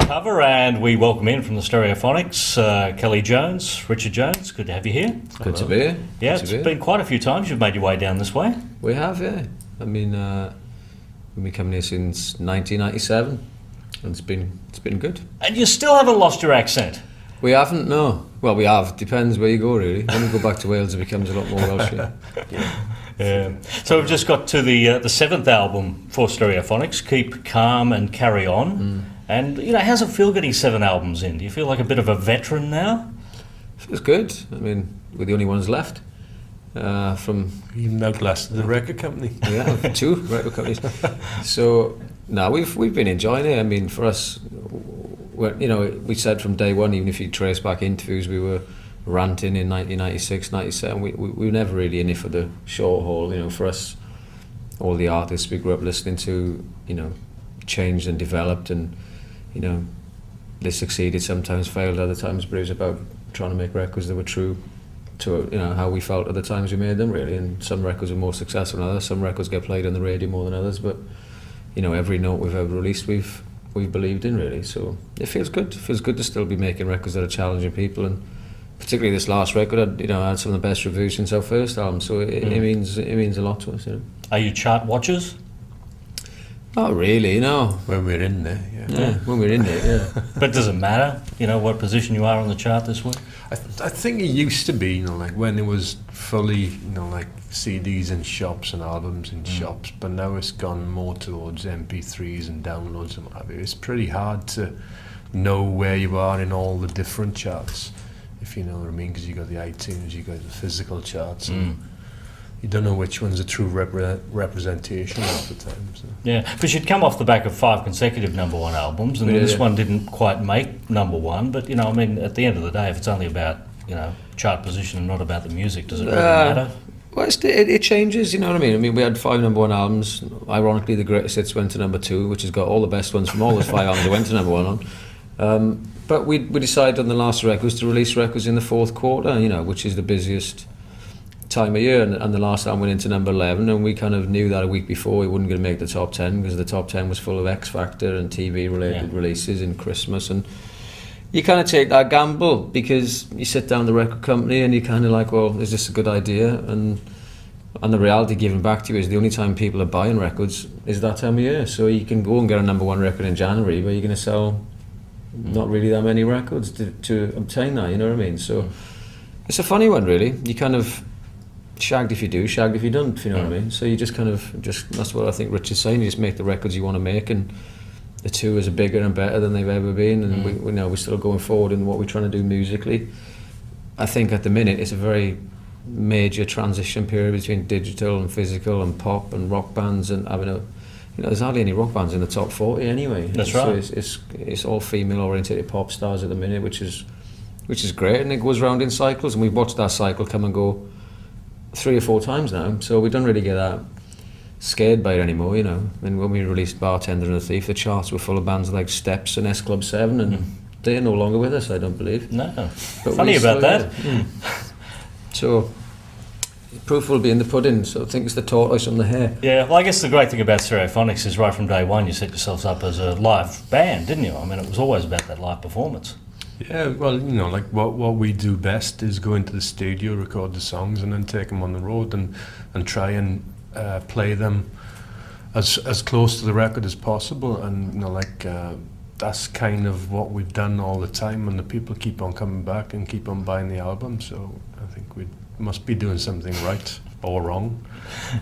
cover, and we welcome in from the Stereophonics, Kelly Jones, Richard Jones. Good to have you here. Good to be here. Yeah, it's been quite a few times you've made your way down this way. We have, yeah. I mean, we've been coming here since 1997, and it's been good. And you still haven't lost your accent. We haven't, no. Well, we have. Depends where you go, really. When we go back to Wales, it becomes a lot more Welsh. Yeah. So we've just got to the seventh album for Stereophonics, Keep Calm and Carry On. And, how's it feel getting 7 albums in? Do you feel like a bit of a veteran now? Feels good. I mean, we're the only ones left. Even outlasted the record company. Yeah, 2 record companies. So, no, we've been enjoying it. I mean, for us, we said from day one, even if you trace back interviews, we were ranting in 1996, 97. We were never really in it for the short haul. For us, all the artists we grew up listening to, changed and developed, and they succeeded, sometimes failed, other times, but it was about trying to make records that were true to how we felt at the times we made them, really. And some records are more successful than others. Some records get played on the radio more than others, but every note we've ever released, we've believed in, really. So it feels good. It feels good to still be making records that are challenging people, and particularly this last record, I had some of the best reviews since our first album. So it means a lot to us. Are you chart watchers? Not really, no. When we're in there, yeah. When we're in there, yeah. But does it matter, what position you are on the chart this week? I think it used to be, like when it was fully, like CDs in shops and albums in shops, but now it's gone more towards MP3s and downloads and what have you. It's pretty hard to know where you are in all the different charts, if you know what I mean, because you got the iTunes, you got the physical charts, and you don't know which one's a true representation half the time. So. Yeah, because you'd come off the back of 5 consecutive #1 albums, and this one didn't quite make #1. But at the end of the day, if it's only about chart position and not about the music, does it really matter? Well, it changes. You know what I mean? I mean, we had 5 #1 albums. Ironically, the greatest hits went to #2, which has got all the best ones from all those 5 albums that went to #1 on. But we decided on the last records to release records in the fourth quarter, which is the busiest time of year, and the last album went into #11, and we kind of knew that a week before we wouldn't going to make the top 10, because the top 10 was full of X Factor and TV related releases in Christmas, and you kind of take that gamble because you sit down the record company and you kind of like, well, is this a good idea? And the reality given back to you is the only time people are buying records is that time of year. So you can go and get a #1 record in January, but you're going to sell not really that many records to obtain that, you know what I mean? So it's a funny one, really. You kind of shagged if you do, shagged if you don't, if you know what I mean. So you just that's what I think Rich is saying, you just make the records you want to make, and the tours are bigger and better than they've ever been, and we know we're still going forward in what we're trying to do musically. I think at the minute it's a very major transition period between digital and physical and pop and rock bands, and there's hardly any rock bands in the top 40 anyway. That's right. So it's all female oriented pop stars at the minute, which is great, and it goes round in cycles, and we've watched that cycle come and go 3 or 4 times now, so we don't really get that scared by it anymore, And when we released Bartender and the Thief, the charts were full of bands like Steps and S Club 7, and they're no longer with us, I don't believe. No. But funny about that. So proof will be in the pudding, so I think it's the tortoise on the hare. Yeah, well, I guess the great thing about Stereophonics is right from day one you set yourselves up as a live band, didn't you? I mean, it was always about that live performance. Yeah, well, like what we do best is go into the studio, record the songs, and then take them on the road and try and play them as close to the record as possible. And that's kind of what we've done all the time, and the people keep on coming back and keep on buying the album. So I think we must be doing something right or wrong.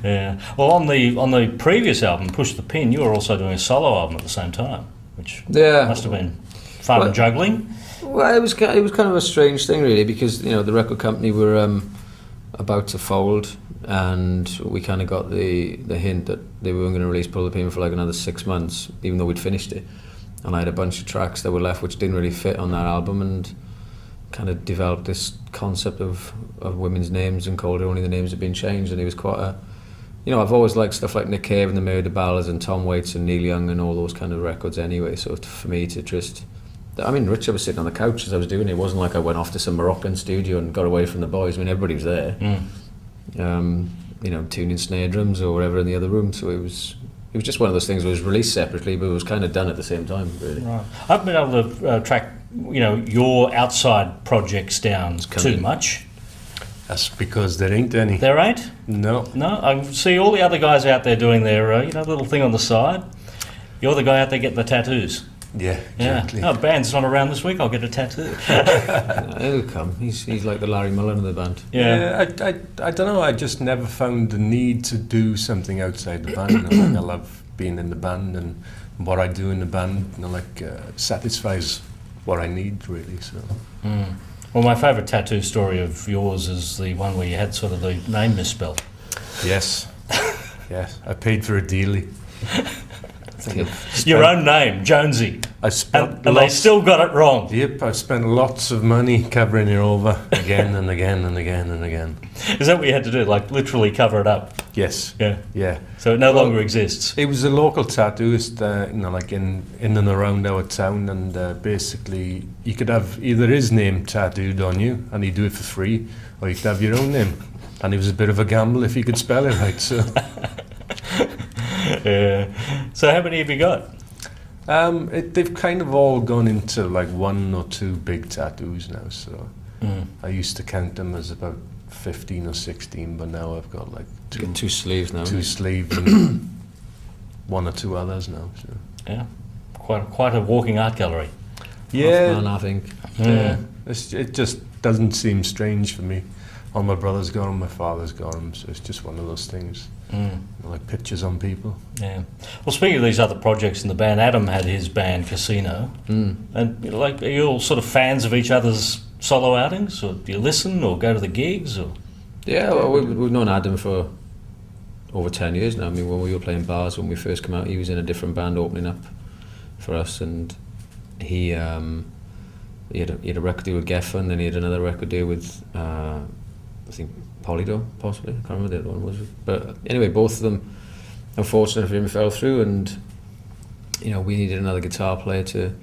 Yeah. Well, on the previous album, Push the Pin, you were also doing a solo album at the same time, which must have been fun and juggling. Well, it was kind of a strange thing, really, because the record company were about to fold, and we kind of got the hint that they weren't going to release Pull the Pin for like another 6 months, even though we'd finished it. And I had a bunch of tracks that were left which didn't really fit on that album, and kind of developed this concept of women's names and called it Only the Names Have Been Changed. And it was quite a, I've always liked stuff like Nick Cave and the Murder Ballads and Tom Waits and Neil Young and all those kind of records anyway. So for me to just, Richard was sitting on the couch as I was doing it. It wasn't like I went off to some Moroccan studio and got away from the boys. I mean, everybody was there, tuning snare drums or whatever in the other room. So it was was just one of those things that was released separately, but it was kind of done at the same time, really. Right. I haven't been able to track, your outside projects down too much. That's because there ain't any. There ain't? No. No, I see all the other guys out there doing their, little thing on the side. You're the guy out there getting the tattoos. Yeah, exactly. Yeah. Oh, band's not around this week, I'll get a tattoo. He'll come. He's like the Larry Mullen of the band. Yeah. I don't know, I just never found the need to do something outside the band. I love being in the band, and what I do in the band, satisfies what I need, really. So. Well, my favourite tattoo story of yours is the one where you had sort of the name misspelled. Yes. Yes, I paid for a dealie. Your own name, Jonesy. I spent and they still got it wrong. Yep, I spent lots of money covering it over again and again and again and again. Is that what you had to do? Like literally cover it up? Yes. Yeah. Yeah. So it no longer exists. It was a local tattooist, like in and around our town, and basically you could have either his name tattooed on you, and he'd do it for free, or you could have your own name, and it was a bit of a gamble if you could spell it right. So. Yeah. So how many have you got? They've kind of all gone into like 1 or 2 big tattoos now. So I used to count them as about 15 or 16, but now I've got like 2 sleeves now. 2 sleeves and 1 or 2 others now. So. Yeah. Quite a walking art gallery. Yeah. Man, I think. Yeah. It just doesn't seem strange for me. All my brothers got them, my father's got them, so it's just one of those things. Like pictures on people. Yeah. Well, speaking of these other projects in the band, Adam had his band Casino, and are you all sort of fans of each other's solo outings, or do you listen or go to the gigs? Or Yeah, well, we've known Adam for over 10 years now. I mean, when we were playing bars when we first came out, he was in a different band opening up for us, and he had a record deal with Geffen, then he had another record deal with I think Polydor, possibly. I can't remember the other one was. But anyway, both of them, unfortunately for him, fell through, and we needed another guitar player to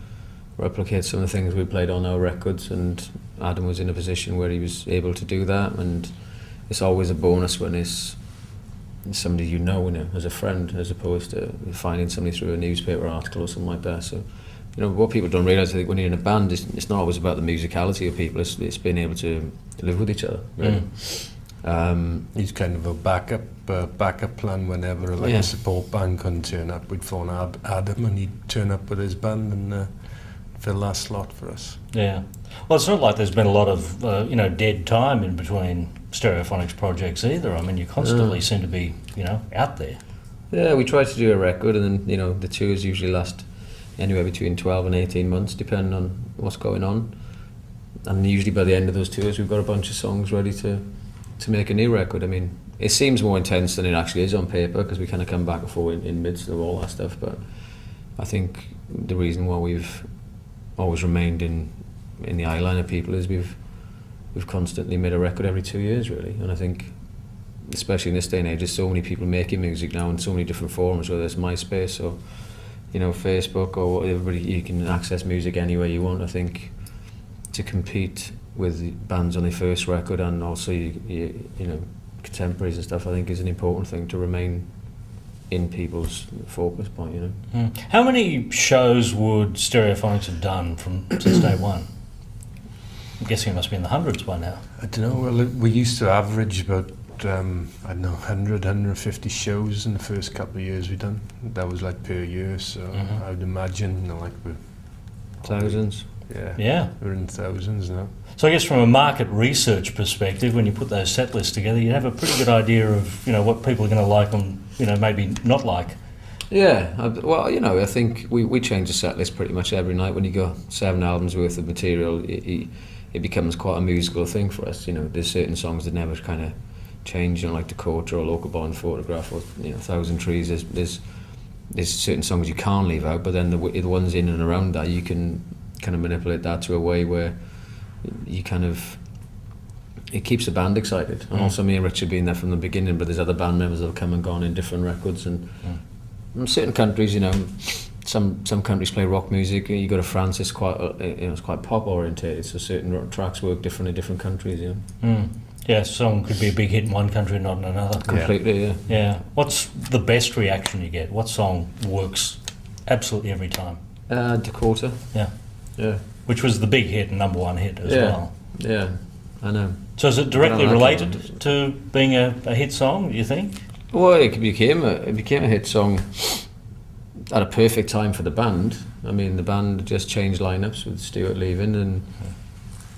replicate some of the things we played on our records, and Adam was in a position where he was able to do that, and it's always a bonus when it's somebody you know as a friend, as opposed to finding somebody through a newspaper article or something like that. So what people don't realise, I think, when you're in a band, it's not always about the musicality of people, it's being able to live with each other, really. He's kind of a backup plan whenever a support band couldn't turn up. We'd phone Adam and he'd turn up with his band and fill that slot for us. Yeah. Well, it's not like there's been a lot of dead time in between Stereophonics projects either. I mean, you constantly seem to be out there. Yeah, we try to do a record, and then the tours usually last anywhere between 12 and 18 months, depending on what's going on. And usually by the end of those tours, we've got a bunch of songs ready to make a new record. I mean, it seems more intense than it actually is on paper, because we kind of come back and forth in midst of all that stuff. But I think the reason why we've always remained in the eye line of people is we've constantly made a record every 2 years, really. And I think, especially in this day and age, there's so many people making music now in so many different forms, whether it's MySpace or Facebook or whatever. You can access music any way you want. I think to compete with bands on their first record, and also contemporaries and stuff, I think is an important thing to remain in people's focus point. How many shows would Stereophonics have done since day one? I'm guessing it must be in the hundreds by now. I don't know. Well, we used to average about 150 shows in the first couple of years we done. That was like per year, so I would imagine we're thousands. Yeah. We're in thousands now. So I guess from a market research perspective, when you put those set lists together, you have a pretty good idea of what people are going to like and maybe not like. Yeah, well, I think we change the set list pretty much every night. When you go 7 albums worth of material, it becomes quite a musical thing for us. There's certain songs that never kind of change, like Dakota or Local Born Photograph or Thousand Trees. There's certain songs you can't leave out, but then the ones in and around that, you can kind of manipulate that to a way where it keeps the band excited. And also me and Richard being there from the beginning, but there's other band members that have come and gone in different records, and in certain countries, some countries play rock music. You go to France, it's quite it's quite pop orientated, so certain tracks work different in different countries. Yeah, a song could be a big hit in one country and not in another. Completely, yeah. Yeah. What's the best reaction you get? What song works absolutely every time? Dakota. Yeah. Yeah. Which was the big hit and number one hit as Yeah. well. Yeah, I know. So is it directly I don't like related it. to being a hit song, do you think? Well, it became a hit song at a perfect time for the band. I mean, the band just changed lineups with Stuart leaving, and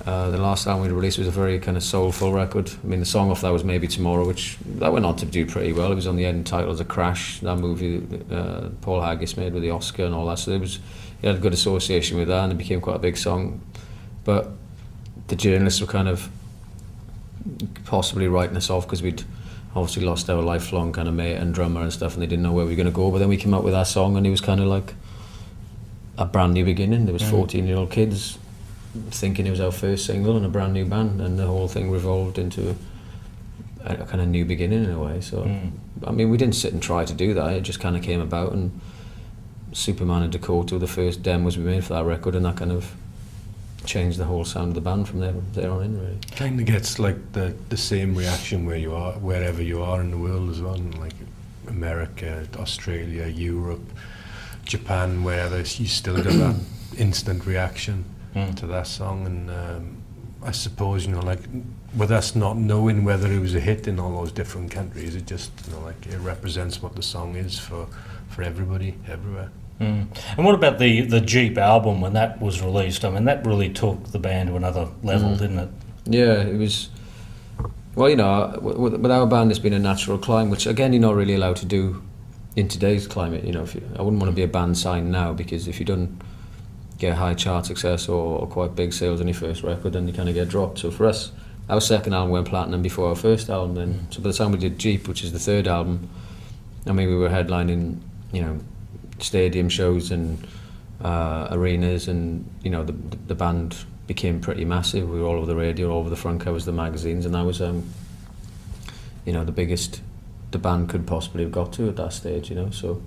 the last album we released was a very kind of soulful record. I mean, the song off that was Maybe Tomorrow, which that went on to do pretty well. It was on the end titles of Crash, that movie that Paul Haggis made with the Oscar and all that. So it had a good association with that, and it became quite a big song. But the journalists were kind of possibly writing us off because we'd obviously lost our lifelong kind of mate and drummer and stuff, and they didn't know where we were going to go. But then we came out with our song, and it was kind of like a brand new beginning. There was 14-year-old kids thinking it was our first single and a brand new band, and the whole thing revolved into a kind of new beginning in a way. So I mean, we didn't sit and try to do that, it just kind of came about, and Superman and Dakota were the first demos we made for that record, and that kind of changed the whole sound of the band from there on in, really. Kind of gets like the same reaction where you are, wherever you are in the world as well, like America, Australia, Europe, Japan, wherever, you still get that instant reaction to that song. And I suppose, like with us not knowing whether it was a hit in all those different countries, it just, like it represents what the song is for everybody everywhere. And what about the Jeep album when that was released? I mean, that really took the band to another level, didn't it? Yeah, it was. Well, with our band, it's been a natural climb, which again you're not really allowed to do in today's climate. I wouldn't want to be a band signed now, because if you don't get high chart success or quite big sales on your first record, then you kind of get dropped. So for us, our second album went platinum before our first album. Then, so by the time we did Jeep, which is the third album, I mean, we were headlining, stadium shows and arenas, and the band became pretty massive. We were all over the radio, all over the front covers of the magazines, and that was the biggest the band could possibly have got to at that stage. So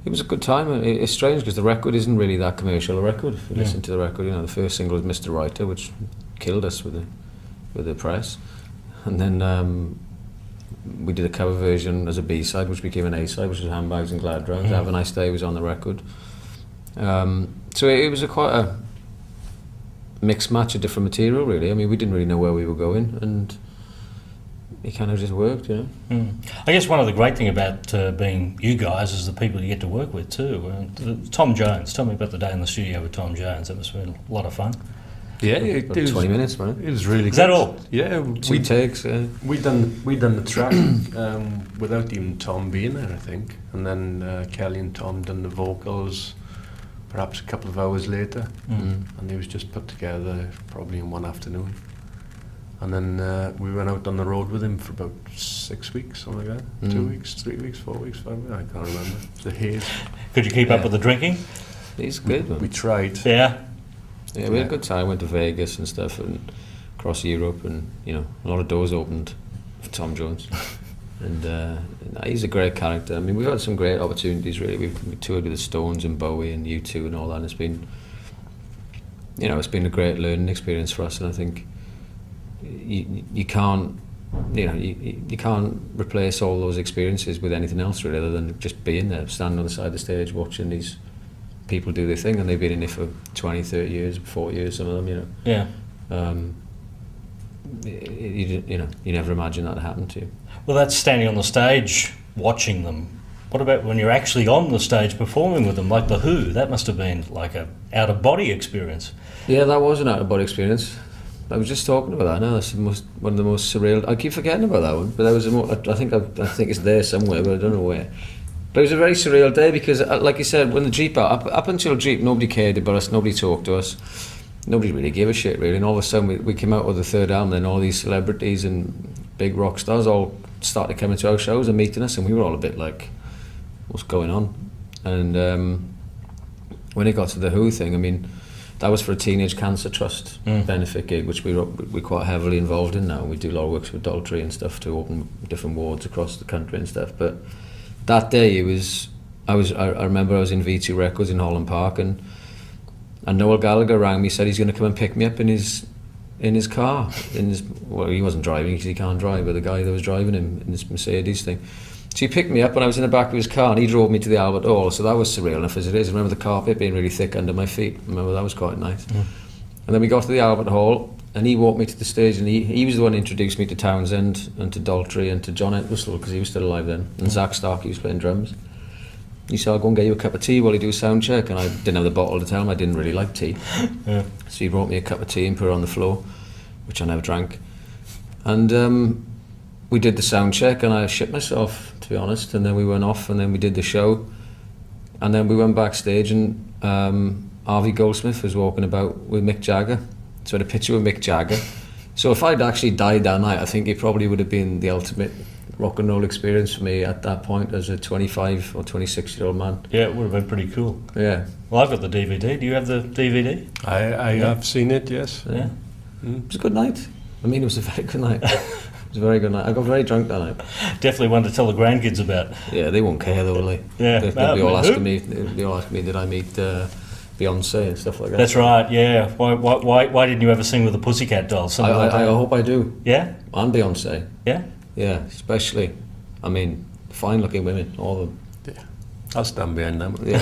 it was a good time. It's strange because the record isn't really that commercial a record. If you listen to the record, the first single was Mr. Writer, which killed us with the press, and then we did a cover version as a B-side, which became an A-side, which was Handbags and Glad Rounds. Have a Nice Day was on the record. So it was quite a mixed match of different material, really. I mean, we didn't really know where we were going, and it kind of just worked, I guess one of the great thing about being you guys is the people you get to work with too. Tom Jones, tell me about the day in the studio with Tom Jones. That must have been a lot of fun. Yeah, it was 20 minutes, man. It was really good. Is that all? Yeah, Two takes. we done the track without even Tom being there, I think, and then Kelly and Tom done the vocals perhaps a couple of hours later, and it was just put together probably in one afternoon. And then we went out on the road with him for about 6 weeks, something like that. 2 weeks, 3 weeks, 4 weeks, 5 weeks, I can't remember. It's a haze. Could you keep up with the drinking? He's good, man. We tried. Yeah. Yeah, we had a good time. Went to Vegas and stuff, and across Europe, and a lot of doors opened for Tom Jones. And he's a great character. I mean, we've had some great opportunities, really. We toured with the Stones and Bowie and U2 and all that, and it's been a great learning experience for us. And I think you can't you can't replace all those experiences with anything else, really, other than just being there, standing on the side of the stage, watching these people do their thing, and they've been in it for 20, 30 years, 40 years, some of them, Yeah. You never imagine that happened to you. Well, that's standing on the stage, watching them. What about when you're actually on the stage performing with them, like The Who? That must have been like a out-of-body experience. Yeah, that was an out-of-body experience. I was just talking about that now. That's one of the most surreal. I keep forgetting about that one, but that was I think it's there somewhere, but I don't know where. But it was a very surreal day because, like you said, when the Jeep up until Jeep, nobody cared about us, nobody talked to us, nobody really gave a shit, really. And all of a sudden, we came out with the third album, and all these celebrities and big rock stars all started coming to our shows and meeting us, and we were all a bit like, what's going on? And when it got to the Who thing, I mean, that was for a Teenage Cancer Trust benefit gig, which we're quite heavily involved in now. We do a lot of work with Daltrey and stuff to open different wards across the country and stuff. But that day, I remember I was in V2 Records in Holland Park, and Noel Gallagher rang me, said he's going to come and pick me up in his in his car. Well, he wasn't driving because he can't drive, but the guy that was driving him in this Mercedes thing. So he picked me up when I was in the back of his car, and he drove me to the Albert Hall. So that was surreal enough as it is. I remember the carpet being really thick under my feet. I remember that was quite nice. And then we got to the Albert Hall, and he walked me to the stage, and he was the one who introduced me to Townsend and to Daltrey and to John Entwistle, because he was still alive then, and Zach Starkey was playing drums. He said, I'll go and get you a cup of tea while you do a sound check, and I didn't have the bottle to tell him I didn't really like tea. So he brought me a cup of tea and put it on the floor, which I never drank. And we did the sound check, and I shit myself, to be honest, and then we went off, and then we did the show, and then we went backstage, and Harvey Goldsmith was walking about with Mick Jagger. So I had a picture with Mick Jagger. So if I'd actually died that night, I think it probably would have been the ultimate rock and roll experience for me at that point as a 25 or 26-year-old man. Yeah, it would have been pretty cool. Yeah. Well, I've got the DVD. Do you have the DVD? I have seen it, yes. Yeah. It was a good night. I mean, it was a very good night. It was a very good night. I got very drunk that night. Definitely one to tell the grandkids about. Yeah, they won't care though, will they? Yeah. They'll be all asking me, did I meet Beyonce and stuff like that. That's right, yeah. Why didn't you ever sing with the Pussycat Dolls? I hope I do. Yeah? And Beyonce. Yeah? Yeah, especially. I mean, fine-looking women, all of them. Yeah. I'll stand behind them. Yeah.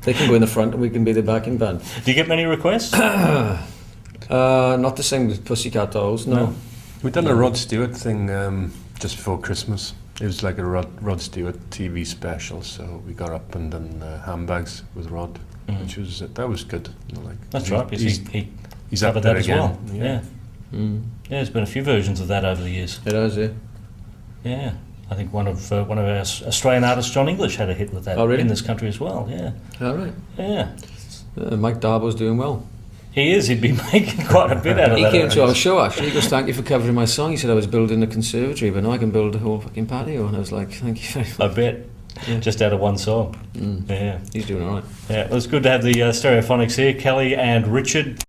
They can go in the front and we can be the backing band. Do you get many requests? Not to sing with Pussycat Dolls, no. We done a Rod Stewart thing just before Christmas. It was like a Rod Stewart TV special, so we got up and done handbags with Rod, which was that was good. You know, like That's right, because he's up covered there that as again. well. Yeah. Yeah. Yeah, there's been a few versions of that over the years. It has, yeah. Yeah. I think one of our Australian artists, John English, had a hit with that in this country as well. Yeah. All right. Yeah. Mike Darbo's doing well. He is. He'd be making quite a bit out of He that. came to our show actually. He goes, "Thank you for covering my song." He said I was building a conservatory, but now I can build a whole fucking patio. And I was like, "Thank you very much." I bet. Yeah. Just out of one song. Yeah. He's doing all right. Yeah. Well, it's good to have the Stereophonics here, Kelly and Richard.